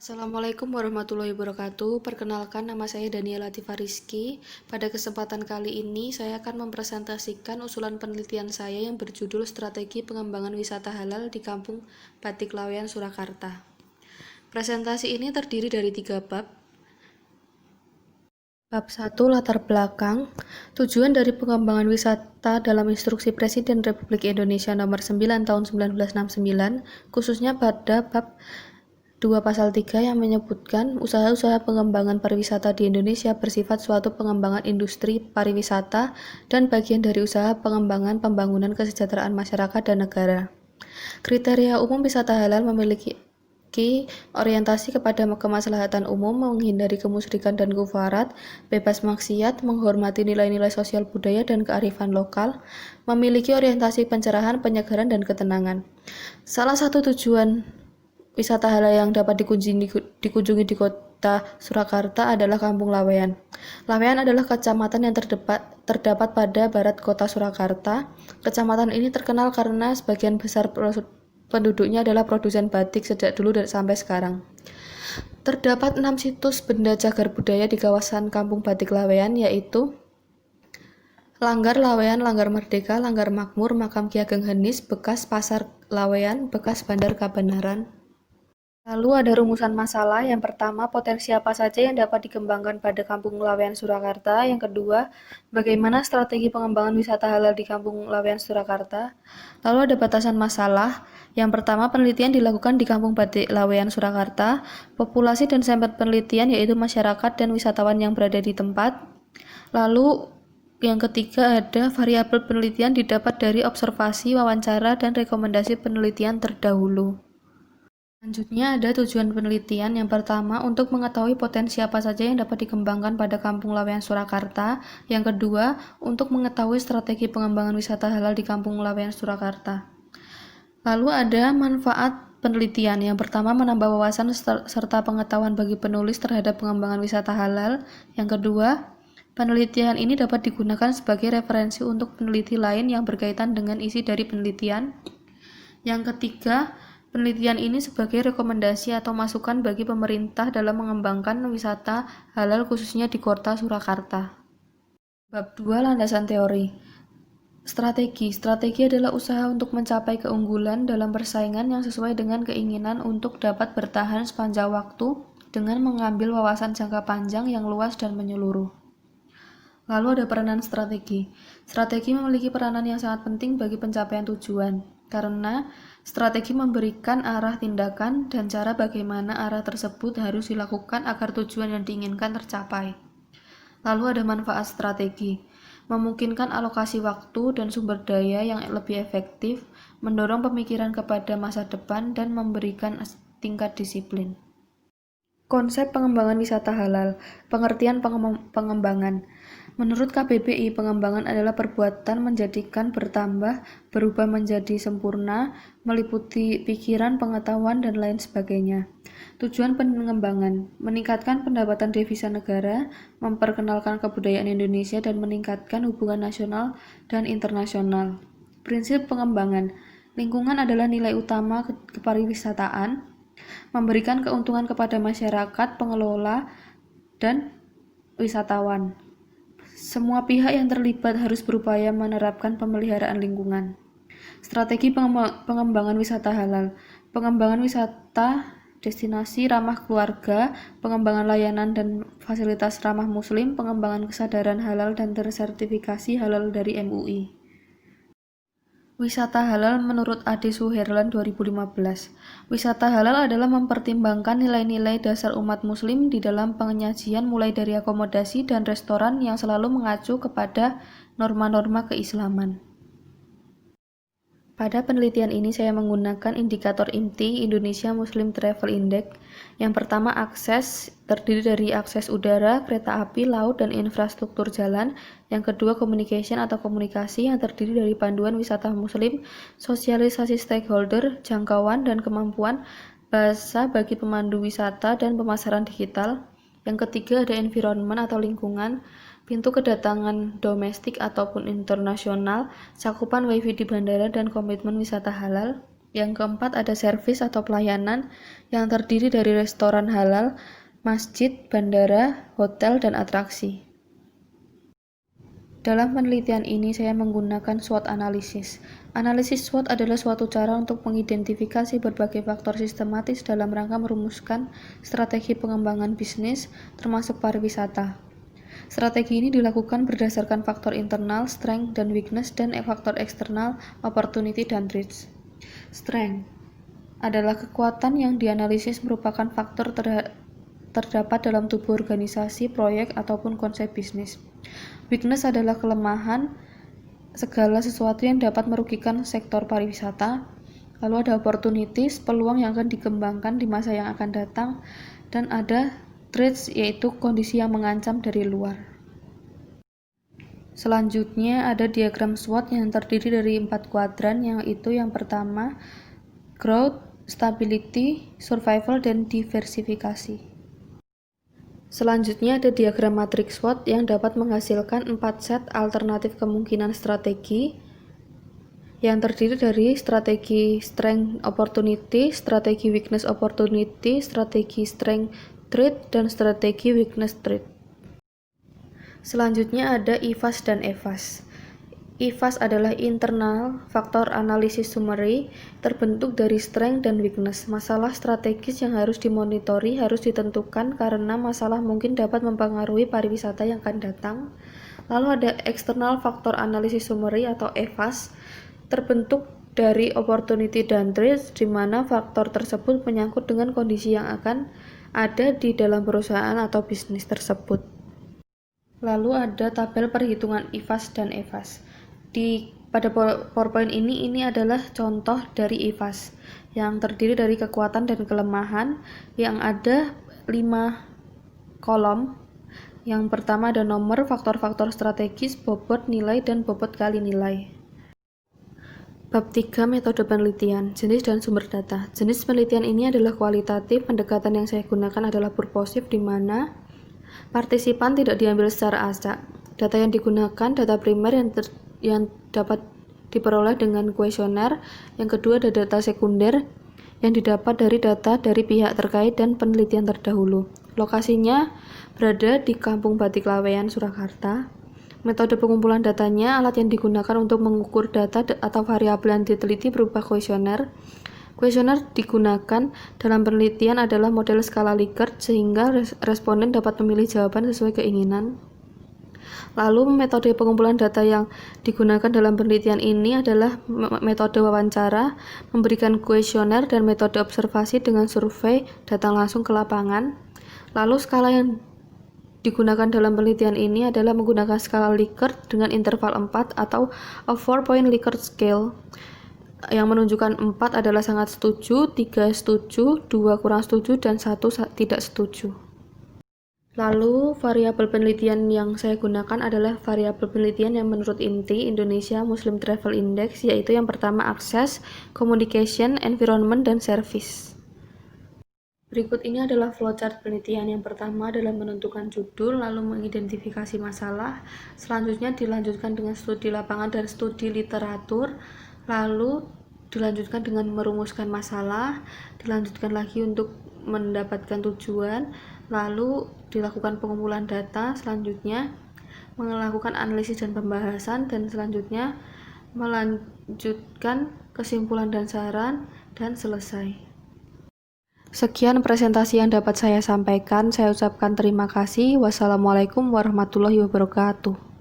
Assalamualaikum warahmatullahi wabarakatuh. Perkenalkan, nama saya Daniela Latifah Rizky. Pada kesempatan kali ini, saya akan mempresentasikan usulan penelitian saya yang berjudul Strategi Pengembangan Wisata Halal di Kampung Batik Laweyan, Surakarta. Presentasi ini terdiri dari 3 bab. Bab 1, latar belakang. Tujuan dari pengembangan wisata dalam Instruksi Presiden Republik Indonesia Nomor 9 Tahun 1969, khususnya pada bab 2 Pasal 3 yang menyebutkan usaha-usaha pengembangan pariwisata di Indonesia bersifat suatu pengembangan industri pariwisata dan bagian dari usaha pengembangan pembangunan kesejahteraan masyarakat dan negara. Kriteria umum wisata halal memiliki orientasi kepada kemaslahatan umum, menghindari kemusyrikan dan kufarat, bebas maksiat, menghormati nilai-nilai sosial budaya dan kearifan lokal, memiliki orientasi pencerahan, penyegaran, dan ketenangan. Salah satu tujuan wisata halal yang dapat dikunjungi di kota Surakarta adalah Kampung Laweyan. Laweyan adalah kecamatan yang terdapat pada barat kota Surakarta. Kecamatan ini terkenal karena sebagian besar penduduknya adalah produsen batik sejak dulu dan sampai sekarang. Terdapat 6 situs benda cagar budaya di kawasan Kampung Batik Laweyan, yaitu Langgar Laweyan, Langgar Merdeka, Langgar Makmur, Makam Ki Ageng Henis, bekas Pasar Laweyan, bekas Bandar Kabanaran. Lalu ada rumusan masalah. Yang pertama, potensi apa saja yang dapat dikembangkan pada Kampung Laweyan Surakarta. Yang kedua, bagaimana strategi pengembangan wisata halal di Kampung Laweyan Surakarta. Lalu ada batasan masalah. Yang pertama, penelitian dilakukan di Kampung Batik Laweyan Surakarta. Populasi dan sampel penelitian yaitu masyarakat dan wisatawan yang berada di tempat. Lalu yang ketiga, ada variabel penelitian didapat dari observasi, wawancara, dan rekomendasi penelitian terdahulu. Selanjutnya ada tujuan penelitian. Yang pertama, untuk mengetahui potensi apa saja yang dapat dikembangkan pada Kampung Laweyan Surakarta. Yang kedua, untuk mengetahui strategi pengembangan wisata halal di Kampung Laweyan Surakarta. Lalu ada manfaat penelitian. Yang pertama, menambah wawasan serta pengetahuan bagi penulis terhadap pengembangan wisata halal. Yang kedua, penelitian ini dapat digunakan sebagai referensi untuk peneliti lain yang berkaitan dengan isi dari penelitian. Yang ketiga, penelitian ini sebagai rekomendasi atau masukan bagi pemerintah dalam mengembangkan wisata halal khususnya di kota Surakarta. Bab 2, landasan teori. Strategi adalah usaha untuk mencapai keunggulan dalam persaingan yang sesuai dengan keinginan untuk dapat bertahan sepanjang waktu dengan mengambil wawasan jangka panjang yang luas dan menyeluruh. Lalu ada peranan strategi. Strategi memiliki peranan yang sangat penting bagi pencapaian tujuan, karena strategi memberikan arah tindakan dan cara bagaimana arah tersebut harus dilakukan agar tujuan yang diinginkan tercapai. Lalu ada manfaat strategi. Memungkinkan alokasi waktu dan sumber daya yang lebih efektif, mendorong pemikiran kepada masa depan, dan memberikan tingkat disiplin. Konsep pengembangan wisata halal. Pengertian pengembangan. Menurut KBBI, pengembangan adalah perbuatan menjadikan bertambah, berubah menjadi sempurna, meliputi pikiran, pengetahuan, dan lain sebagainya. Tujuan pengembangan: meningkatkan pendapatan devisa negara, memperkenalkan kebudayaan Indonesia, dan meningkatkan hubungan nasional dan internasional. Prinsip pengembangan: lingkungan adalah nilai utama kepariwisataan, memberikan keuntungan kepada masyarakat, pengelola, dan wisatawan. Semua pihak yang terlibat harus berupaya menerapkan pemeliharaan lingkungan. Strategi pengembangan wisata halal. Pengembangan wisata destinasi ramah keluarga, pengembangan layanan dan fasilitas ramah muslim, pengembangan kesadaran halal dan tersertifikasi halal dari MUI. Wisata halal menurut Ade Suherlan 2015. Wisata halal adalah mempertimbangkan nilai-nilai dasar umat muslim di dalam penyajian mulai dari akomodasi dan restoran yang selalu mengacu kepada norma-norma keislaman. Pada penelitian ini saya menggunakan indikator IMTI, Indonesia Muslim Travel Index. Yang pertama, akses, terdiri dari akses udara, kereta api, laut, dan infrastruktur jalan. Yang kedua, communication atau komunikasi, yang terdiri dari panduan wisata muslim, sosialisasi stakeholder, jangkauan, dan kemampuan bahasa bagi pemandu wisata, dan pemasaran digital. Yang ketiga, ada environment atau lingkungan, pintu kedatangan domestik ataupun internasional, cakupan wifi di bandara, dan komitmen wisata halal. Yang keempat ada servis atau pelayanan yang terdiri dari restoran halal, masjid, bandara, hotel, dan atraksi. Dalam penelitian ini saya menggunakan SWOT analisis. Analisis SWOT adalah suatu cara untuk mengidentifikasi berbagai faktor sistematis dalam rangka merumuskan strategi pengembangan bisnis, termasuk pariwisata. Strategi ini dilakukan berdasarkan faktor internal, strength dan weakness, dan faktor eksternal, opportunity dan threats. Strength adalah kekuatan yang dianalisis merupakan faktor terdapat dalam tubuh organisasi, proyek, ataupun konsep bisnis. Weakness adalah kelemahan, segala sesuatu yang dapat merugikan sektor pariwisata. Lalu ada opportunities, peluang yang akan dikembangkan di masa yang akan datang. Dan ada threats, yaitu kondisi yang mengancam dari luar. Selanjutnya ada diagram SWOT yang terdiri dari 4 kuadran, yaitu yang pertama growth, stability, survival, dan diversifikasi. Selanjutnya ada diagram matriks SWOT yang dapat menghasilkan 4 set alternatif kemungkinan strategi yang terdiri dari strategi strength opportunity, strategi weakness opportunity, strategi strength threat, dan strategi weakness threat. Selanjutnya ada IFAS dan EFAS. IFAS adalah internal faktor analisis summary, terbentuk dari strength dan weakness. Masalah strategis yang harus dimonitori harus ditentukan karena masalah mungkin dapat mempengaruhi pariwisata yang akan datang. Lalu ada external faktor analisis summary atau EFAS, terbentuk dari opportunity dan threats, di mana faktor tersebut menyangkut dengan kondisi yang akan ada di dalam perusahaan atau bisnis tersebut. Lalu ada tabel perhitungan IFAS dan EFAS. Pada PowerPoint ini adalah contoh dari IFAS yang terdiri dari kekuatan dan kelemahan yang ada 5 kolom. Yang pertama ada nomor, faktor-faktor strategis, bobot, nilai, dan bobot kali nilai. Bab 3 metode penelitian, jenis dan sumber data. Jenis penelitian ini adalah kualitatif, pendekatan yang saya gunakan adalah purposif, di mana partisipan tidak diambil secara acak. Data yang digunakan data primer yang dapat diperoleh dengan kuesioner. Yang kedua ada data sekunder yang didapat dari data dari pihak terkait dan penelitian terdahulu. Lokasinya berada di Kampung Batik Laweyan, Surakarta. Metode pengumpulan datanya, alat yang digunakan untuk mengukur data atau variabel yang diteliti berupa kuesioner. Kuesioner digunakan dalam penelitian adalah model skala Likert sehingga responden dapat memilih jawaban sesuai keinginan. Lalu metode pengumpulan data yang digunakan dalam penelitian ini adalah metode wawancara, memberikan kuesioner, dan metode observasi dengan survei datang langsung ke lapangan. Lalu skala yang digunakan dalam penelitian ini adalah menggunakan skala Likert dengan interval 4 atau a 4-point Likert scale yang menunjukkan 4 adalah sangat setuju, 3 setuju, 2 kurang setuju, dan 1 tidak setuju. Lalu variabel penelitian yang saya gunakan adalah variabel penelitian yang menurut IMTI, Indonesia Muslim Travel Index, yaitu yang pertama akses, communication, environment, dan service. Berikut ini adalah flowchart penelitian. Yang pertama adalah menentukan judul, lalu mengidentifikasi masalah, selanjutnya dilanjutkan dengan studi lapangan dan studi literatur, lalu dilanjutkan dengan merumuskan masalah, dilanjutkan lagi untuk mendapatkan tujuan, lalu dilakukan pengumpulan data, selanjutnya melakukan analisis dan pembahasan, dan selanjutnya melanjutkan kesimpulan dan saran, dan selesai. Sekian presentasi yang dapat saya sampaikan. Saya ucapkan terima kasih. Wassalamualaikum warahmatullahi wabarakatuh.